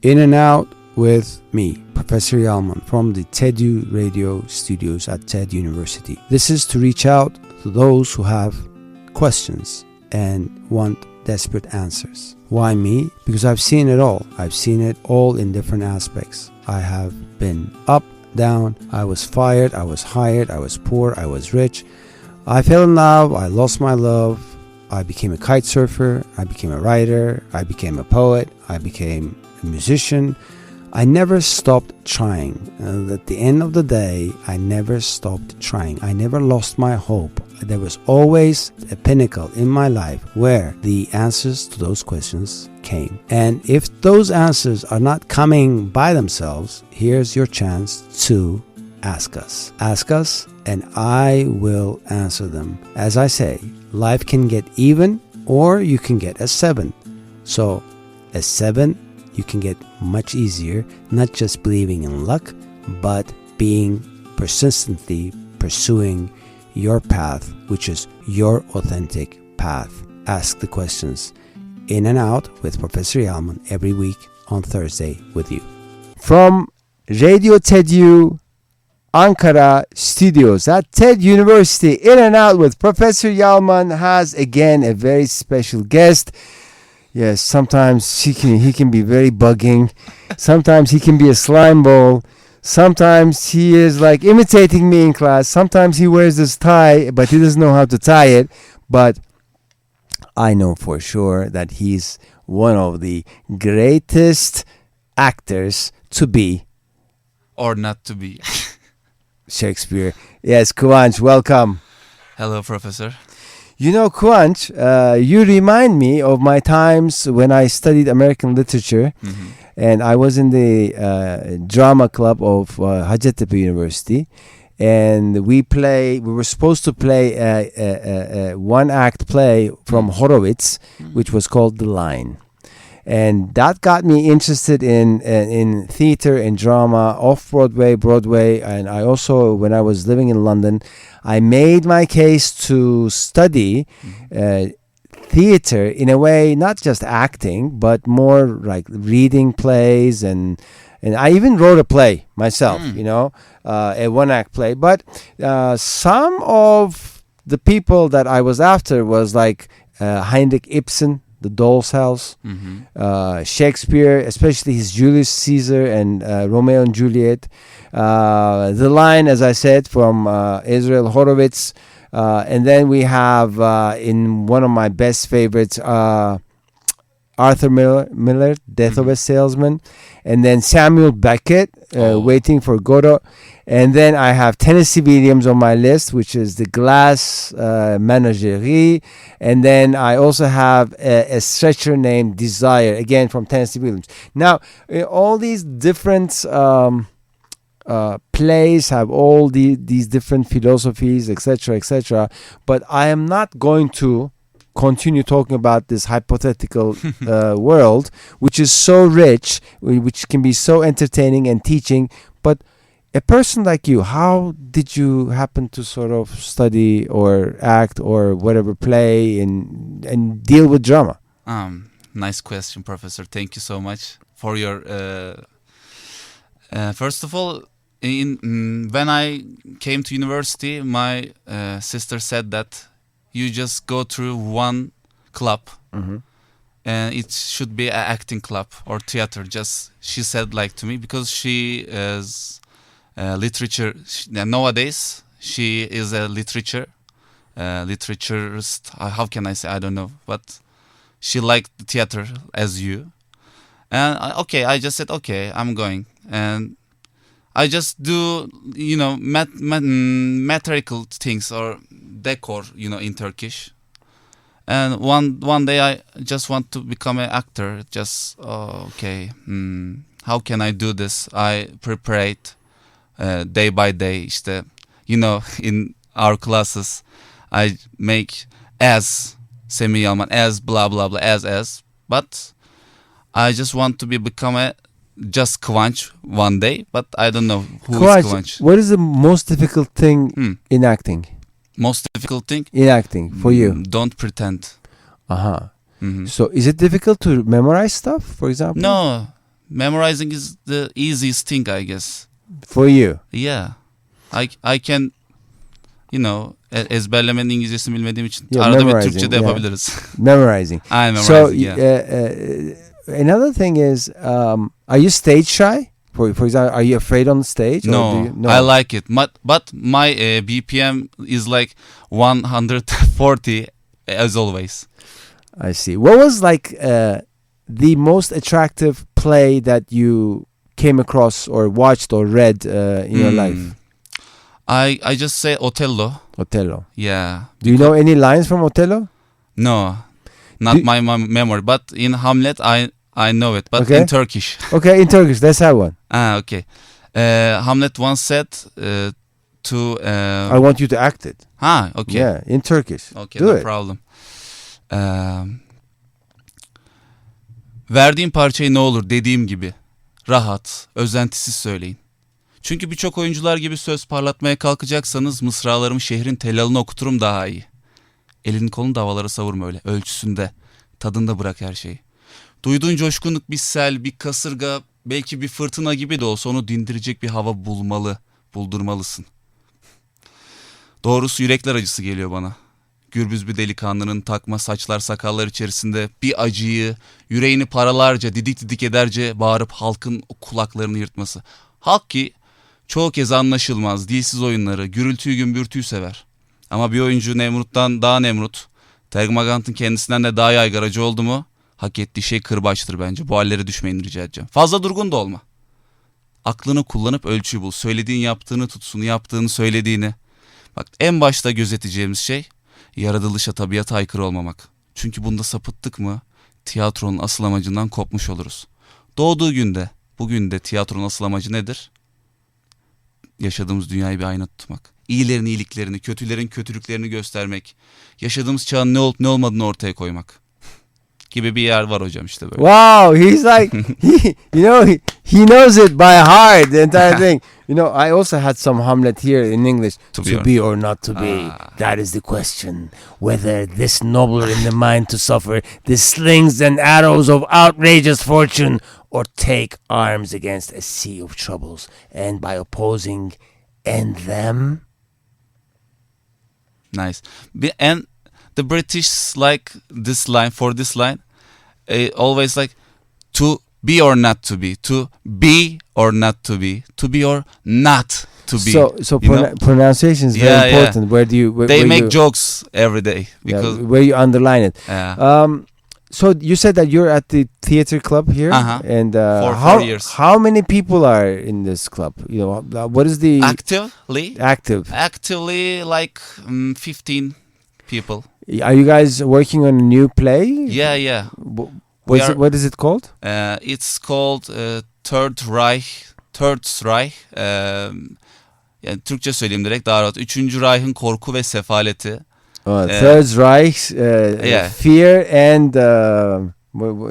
In and Out with me, Professor Yalman, from the TEDU radio studios at TED University. This is to reach out to those who have questions and want desperate answers. Why me? Because I've seen it all. I've seen it all in different aspects. I have been up, down, I was fired, I was hired, I was poor, I was rich. I fell in love, I lost my love, I became a kite surfer, I became a writer, I became a poet, I became a musician. I never stopped trying. At the end of the day, I never stopped trying. I never lost my hope. There was always a pinnacle in my life where the answers to those questions came. And if those answers are not coming by themselves, here's your chance to ask us. Ask us and I will answer them. As I say, life can get even or you can get a 7. So a 7 you can get much easier, not just believing in luck, but being persistently pursuing your path, which is your authentic path. Ask the questions. In and Out with Professor Yalman every week on Thursday with you. From Radio TEDU Ankara studios at TED University, In and Out with Professor Yalman has again a very special guest. Yes, sometimes he can be very bugging. Sometimes he can be a slime ball. Sometimes he is like imitating me in class. Sometimes he wears this tie, but he doesn't know how to tie it. But I know for sure that he's one of the greatest actors to be. Or not to be. Shakespeare. Yes, Kıvanç, welcome. Hello, Professor. You know, Kıvanç, you remind me of my times when I studied American literature, and I was in the drama club of Hacettepe University, and we were supposed to play a one-act play from Horowitz, which was called The Line. And that got me interested in theater and drama, off-Broadway, Broadway, and I also, when I was living in London, I made my case to study theater in a way, not just acting, but more like reading plays, and I even wrote a play myself, a one-act play. But some of the people that I was after was like Heinrich Ibsen, The Doll's House, Shakespeare, especially his Julius Caesar and Romeo and Juliet. The Line, as I said, from Israel Horowitz. And then we have, in one of my best favorites, Arthur Miller, Death of a Salesman. And then Samuel Beckett, Waiting for Godot. And then I have Tennessee Williams on my list, which is The Glass Menagerie. And then I also have a stretcher named Desire, again from Tennessee Williams. Now, all these different plays have all these different philosophies, etc., etc. But I am not going to continue talking about this hypothetical world, which is so rich, which can be so entertaining and teaching. But a person like you, how did you happen to sort of study or act or whatever, play and deal with drama? Nice question, Professor. Thank you so much for your. First of all, when I came to university, my sister said that you just go through one club, and it should be an acting club or theater. Just she said like to me, because she is. Literature. Nowadays, she is a literaturist. How can I say? I don't know, but she liked the theater as you. And I just said okay, I'm going, and I just do mathematical things or decor, in Turkish. And one day I just want to become an actor. Just how can I do this? I prepared. Day by day, in our classes, I make as Semih Yalman, as blah blah blah, as. But I just want to become just Kıvanç one day, but I don't know who is Kıvanç. What is the most difficult thing in acting? Most difficult thing in acting for you? Don't pretend. So is it difficult to memorize stuff, for example? memorizing is the easiest thing, I guess. For you. Yeah. I can, ezberlemenin İngilizcesini bilmediğim için Yeah, arada bir memorizing, Türkçe de yeah. yapabiliriz. Memorizing. I'm So memorizing, yeah. another thing is, are you stage shy? For example, are you afraid on the stage? Or No, do you, I like it. But my BPM is like 140 as always. I see. What was like the most attractive play that you came across or watched or read in your life? I just say Othello. Othello. Yeah. Do you know any lines from Othello? No, not my memory. But in Hamlet, I know it. But Okay. in Turkish. Okay, in Turkish, let's have one. Okay. Hamlet once said to. I want you to act it. Okay. Yeah, in Turkish. Okay, Do no it. problem. Verdiğim parçayı ne olur dediğim gibi rahat, özentisiz söyleyin. Çünkü birçok oyuncular gibi söz parlatmaya kalkacaksanız mısralarımı şehrin tellalını okuturum daha iyi. Elini kolunu da havalara savurma öyle, ölçüsünde, tadında bırak her şeyi. Duyduğun coşkunluk bir sel, bir kasırga, belki bir fırtına gibi de olsa onu dindirecek bir hava buldurmalısın. Doğrusu yürekler acısı geliyor bana. Gürbüz bir delikanlının takma saçlar sakallar içerisinde bir acıyı, yüreğini paralarca didik didik ederce bağırıp halkın kulaklarını yırtması. Halk ki çoğu kez anlaşılmaz, dilsiz oyunları, gürültüyü gümbürtüyü sever. Ama bir oyuncu Nemrut'tan daha Nemrut, Termagant'ın kendisinden de daha yaygaracı oldu mu, hak ettiği şey kırbaçtır bence. Bu hallere düşmeyin rica edeceğim. Fazla durgun da olma. Aklını kullanıp ölçüyü bul. Söylediğin yaptığını tutsun, yaptığını söylediğini. Bak en başta gözeteceğimiz şey yaratılışa, tabiata aykırı olmamak. Çünkü bunda sapıttık mı tiyatronun asıl amacından kopmuş oluruz. Doğduğu günde, bugün de tiyatronun asıl amacı nedir? Yaşadığımız dünyayı bir ayna tutmak. İyilerin iyiliklerini, kötülerin kötülüklerini göstermek. Yaşadığımız çağın ne olup ne olmadığını ortaya koymak. Gibi bir yer var hocam işte böyle. Wow, he's like, he knows it by heart, the entire thing. I also had some Hamlet here in English. To be or not to be, that is the question. Whether this nobler in the mind to suffer the slings and arrows of outrageous fortune, or take arms against a sea of troubles, and by opposing end them. Nice. And the British like this line, for this line, always like to be or not to be or not to be or not to be. So pronunciation is very important. Yeah. Where do you? They make jokes every day because where you underline it. So you said that you're at the theater club here, and for 4 years. How many people are in this club? What is the actively like 15 people. Are you guys working on a new play? Yeah. What is it called? It's called Third Reich. Yani Türkçe söyleyeyim direkt daha rahat. Üçüncü Reich'in korku ve sefaleti. Third Reich, fear and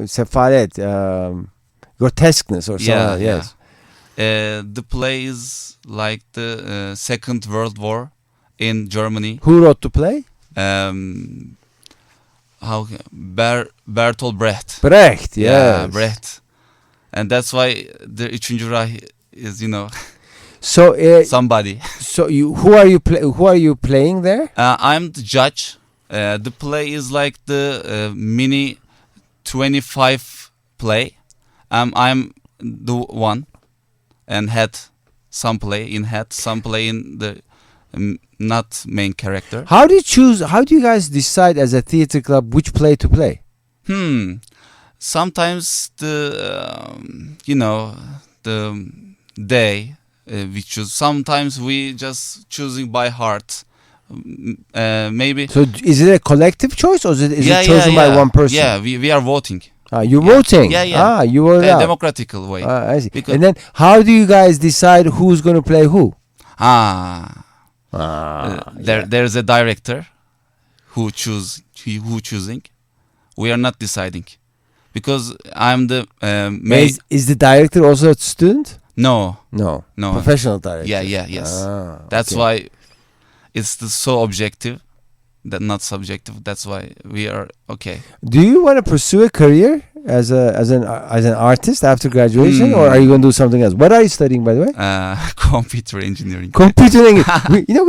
sefalet, grotesqueness or something. Yes. The play is like the Second World War in Germany. Who wrote the play? Bertolt Brecht. Brecht, yes. Yeah, Brecht. And that's why the Üçüncü Reich is, So somebody. So who are you playing there? I'm the judge. The play is like the mini 25 play. I'm the one and had some play in the not main character. How do you guys decide as a theater club which play to play? Sometimes the day we choose. Sometimes we just choosing by heart. Maybe. So is it a collective choice or is it chosen by one person? Yeah, we are voting. You're voting? Yeah. You vote out. Democratical way. I see. And then how do you guys decide who's going to play who? There's a director who choosing. We are not deciding. Because I'm the Is the director also a student? No. Professional director. Yes. That's why it's so objective, that not subjective. That's why we are okay. Do you want to pursue a career as an artist after graduation, or Hmm. are you going to do something else? What are you studying, by the way? Computer engineering. Computer English.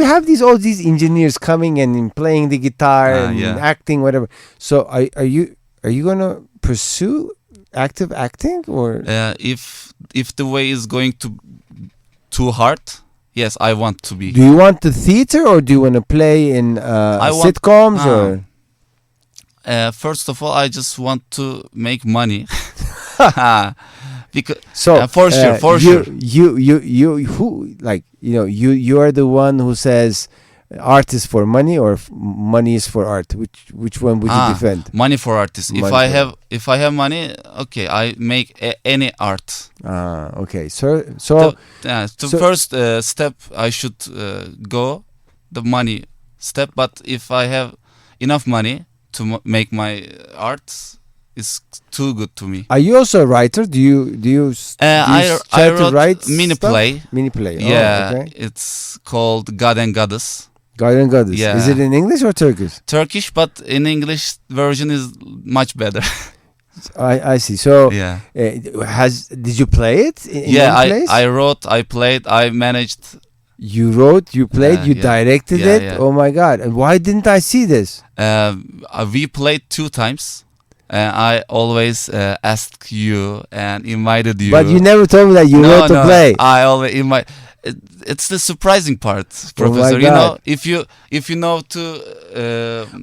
We have all these engineers coming and playing the guitar and Yeah. acting, whatever. So are you going to pursue active acting, or If the way is going too hard, yes, I want to be. do you want the theater, or do you want to play in I want- sitcoms, Ah. or First of all, I just want to make money. Because so for sure. you who, like, you are the one who says art is for money, or money is for art. Which one would you defend? money for artists. Money If I have money, okay, I make any art. Okay, so The first step I should go the money step. But if I have enough money to make my art, is too good to me. are you also a writer? Do you I try to wrote write mini stuff? play. Mini play. Yeah, Okay. it's called God and Goddess. God and Goddess. Yeah. Is it in English or Turkish? Turkish, but in English version is much better. I see. So Yeah. did you play it in Yeah, any place? I wrote, I played, I managed. You wrote, you played, you Yeah. directed Yeah, it. yeah. Oh my God! And why didn't I see this? We played 2 times. And I always asked you and invited you. But you never told me that you wrote the play. I always invite. It's the surprising part, Oh my Professor. You God. know, if you know to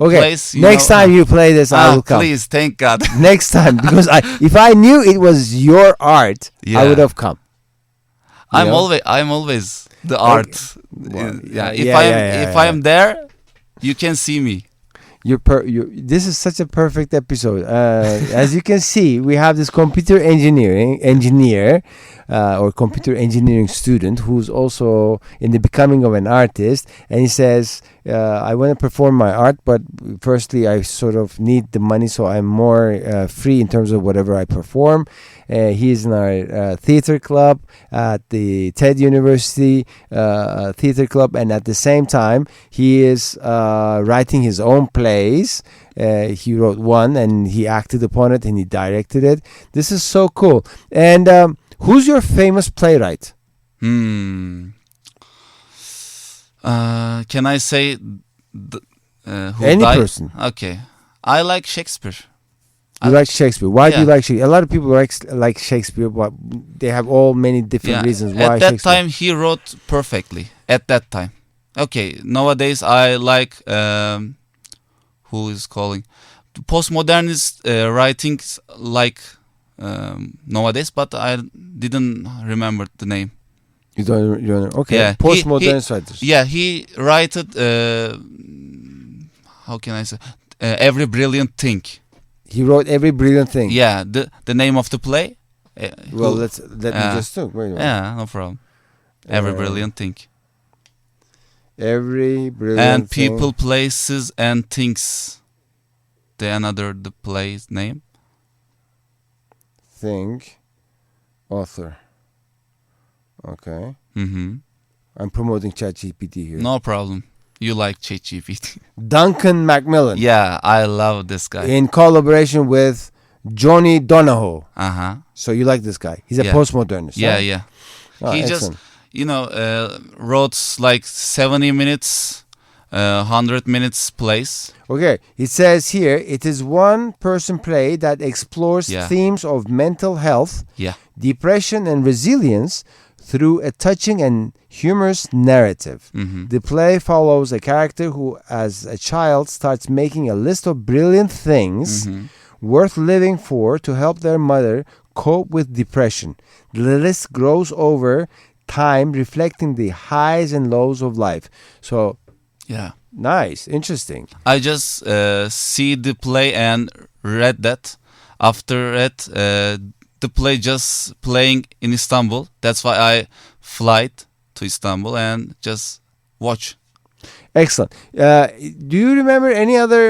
Okay, place. next time you play this, I will come. Please, thank God. Next time, because if I knew it was your art, I Yeah. would have come. You know? I'm always the art. Well, Yeah, yeah, if I am there, you can see me. This is such a perfect episode. As you can see, we have this computer engineer or computer engineering student who's also in the becoming of an artist, and he says, I want to perform my art, but firstly I sort of need the money, so I'm more free in terms of whatever I perform. He is in our theater club at the TED University Theater Club, and at the same time he is writing his own plays. He wrote one and he acted upon it and he directed it. This is so cool. And who's your famous playwright? Can I say who Any died? person. Okay, I like Shakespeare. You like Shakespeare. Why do you Yeah. like Shakespeare? A lot of people like Shakespeare, but they have all many different reasons why At that Shakespeare. time, he wrote perfectly. At that time, okay. Nowadays, I like who is calling postmodernist writings like nowadays, but I didn't remember the name. You don't okay. Yeah, Postmodern writers. Yeah, he wrote how can I say Every Brilliant Thing. He wrote Every Brilliant Thing. Yeah, the name of the play. Well, who- let me just look. Wait a minute. Yeah, no problem. Every Uh, Brilliant Thing. Every Brilliant And Thing. People, Places, and Things. The play's name. Thing. Author. Okay. Mm-hmm. I'm promoting ChatGPT here. No problem. You like ChatGPT. Duncan Macmillan. Yeah, I love this guy. In collaboration with Johnny Donahoe. Uh-huh. So you like this guy? He's a Yeah. postmodernist. Yeah, huh? yeah. Oh, He excellent. just, wrote like 70 minutes, 100 minutes plays. Okay, it says here it is one person play that explores Yeah. themes of mental health, Yeah. depression, and resilience through a touching and humorous narrative. Mm-hmm. The play follows a character who, as a child, starts making a list of brilliant things Mm-hmm. worth living for to help their mother cope with depression. The list grows over time, reflecting the highs and lows of life. So, Yeah. nice, interesting. I just see the play and read that. After that, the play just playing in Istanbul. That's why I fly to Istanbul and just watch. Excellent. Do you remember any other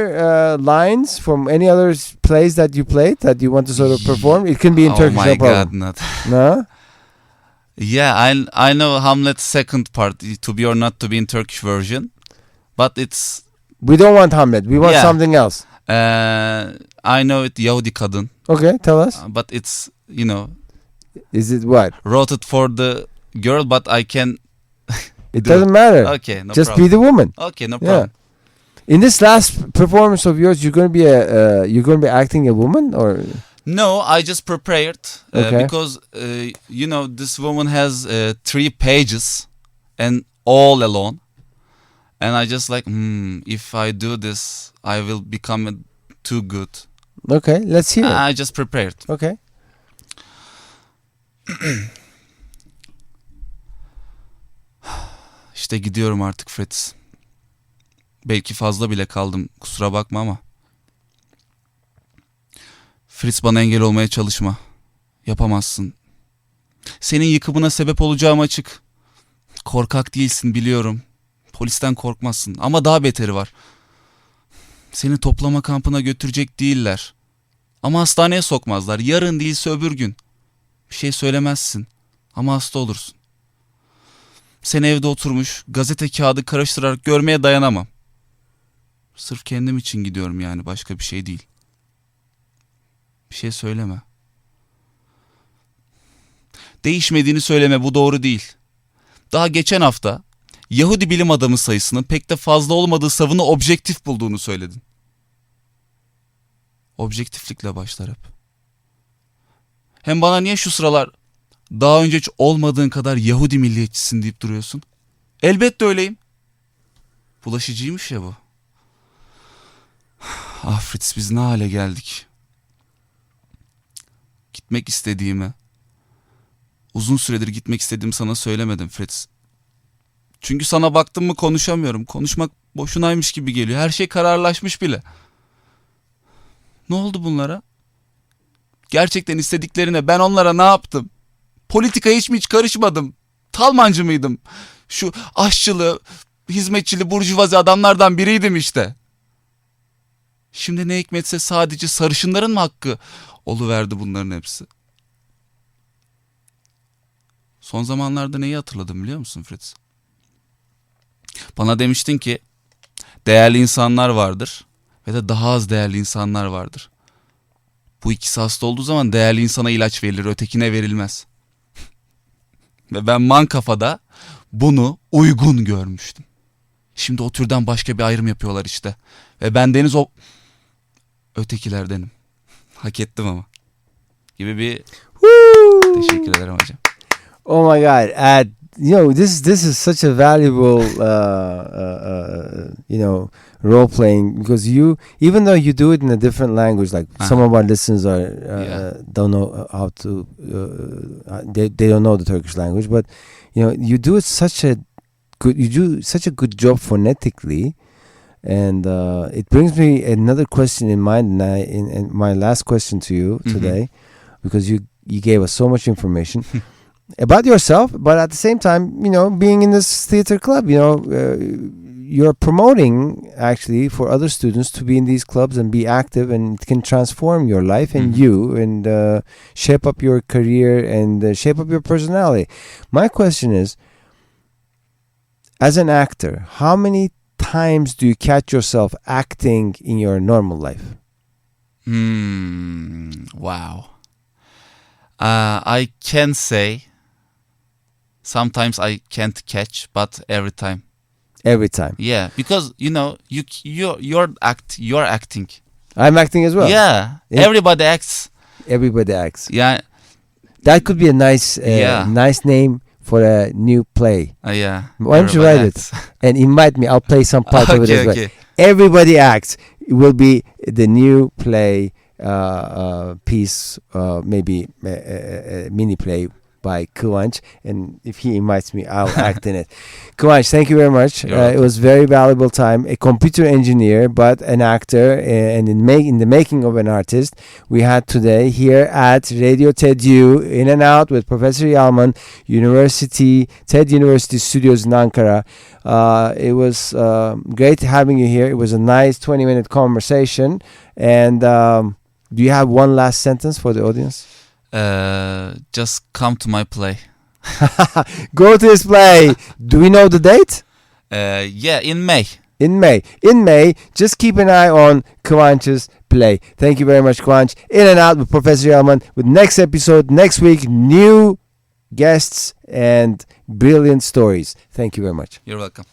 lines from any other plays that you played that you want to sort of perform? It can be in Oh Turkish, my no problem. God, not. No? Yeah, I know Hamlet's second part, To Be or Not to Be in Turkish version, but it's We don't want Hamlet. We want Yeah. something else. I know it Yahudi kadın. Okay, tell us. But it's, you know, Is it what? wrote it for the girl, but I can. It doesn't matter. Okay, no Just problem. be the woman. Okay, no Yeah. problem. In this last performance of yours, you're going to be acting a woman, or No, I just prepared Okay. because you know, this woman has 3 pages and all alone, and I just like, if I do this, I will become too good. okay? Let's hear it. I just prepared. Okay. İşte gidiyorum artık Fritz. Belki fazla bile kaldım, kusura bakma ama. Fritz, bana engel olmaya çalışma. Yapamazsın. Senin yıkımına sebep olacağım açık. Korkak değilsin, biliyorum. Polisten korkmazsın ama daha beteri var. Seni toplama kampına götürecek değiller. Ama hastaneye sokmazlar. Yarın değilse öbür gün. Bir şey söylemezsin ama hasta olursun. Seni evde oturmuş gazete kağıdı karıştırarak görmeye dayanamam. Sırf kendim için gidiyorum, yani başka bir şey değil. Bir şey söyleme. Değişmediğini söyleme, bu doğru değil. Daha geçen hafta Yahudi bilim adamı sayısının pek de fazla olmadığı savını objektif bulduğunu söyledin. Objektiflikle başlar hep. Hem bana niye şu sıralar daha önce hiç olmadığın kadar Yahudi milliyetçisin deyip duruyorsun? Elbette öyleyim. Bulaşıcıymış ya bu. Ah Fritz, biz ne hale geldik. Gitmek istediğimi, uzun süredir gitmek istediğimi sana söylemedim Fritz. Çünkü sana baktım mı konuşamıyorum. Konuşmak boşunaymış gibi geliyor. Her şey kararlaşmış bile. Ne oldu bunlara? Gerçekten istediklerine ben onlara ne yaptım? Politikaya hiç karışmadım. Talmancı mıydım? Şu aşçılı, hizmetçili, burjuvazi adamlardan biriydim işte. Şimdi ne hikmetse sadece sarışınların mı hakkı oluverdi bunların hepsi? Son zamanlarda neyi hatırladım biliyor musun Fritz? Bana demiştin ki değerli insanlar vardır ve de daha az değerli insanlar vardır. Bu ikisi hasta olduğu zaman değerli insana ilaç verilir, ötekine verilmez. Ve ben man kafada bunu uygun görmüştüm. Şimdi o türden başka bir ayrım yapıyorlar işte. Ve bendeniz o ötekilerdenim. Hak ettim ama. Gibi bir teşekkür ederim hocam. Oh my God! This is such a valuable role playing, because even though you do it in a different language, like some of our listeners don't know how to they don't know the Turkish language, but you do such a good job phonetically. And it brings me another question in mind, and my last question to you today, because you gave us so much information about yourself, but at the same time, being in this theater club, you're promoting actually for other students to be in these clubs and be active, and it can transform your life and you, and shape up your career and shape up your personality. My question is, as an actor, how many times do you catch yourself acting in your normal life? Wow. I can say sometimes I can't catch, but every time. Every time. Yeah, because you're acting. I'm acting as well. Yeah, everybody acts. Everybody acts. Yeah, that could be a nice name for a new play. Yeah. Why don't you write it and invite me? I'll play some part of it as well. Everybody acts. It will be the new play piece, maybe a mini play by Kıvanç, and if he invites me, I'll act in it. Kıvanç, thank you very much. It was very valuable time. A computer engineer, but an actor, and in the making of an artist. We had today here at Radio TEDU, In and Out with Professor Yalman, TED University Studios in Ankara. It was great having you here. It was a nice 20-minute conversation. And do you have one last sentence for the audience? Just come to my play. Go to his play. Do we know the date? Yeah, in May. In May. In May, just keep an eye on Kıvanç's play. Thank you very much, Kıvanç. In and Out with Professor Yalman with next episode next week. New guests and brilliant stories. Thank you very much. You're welcome.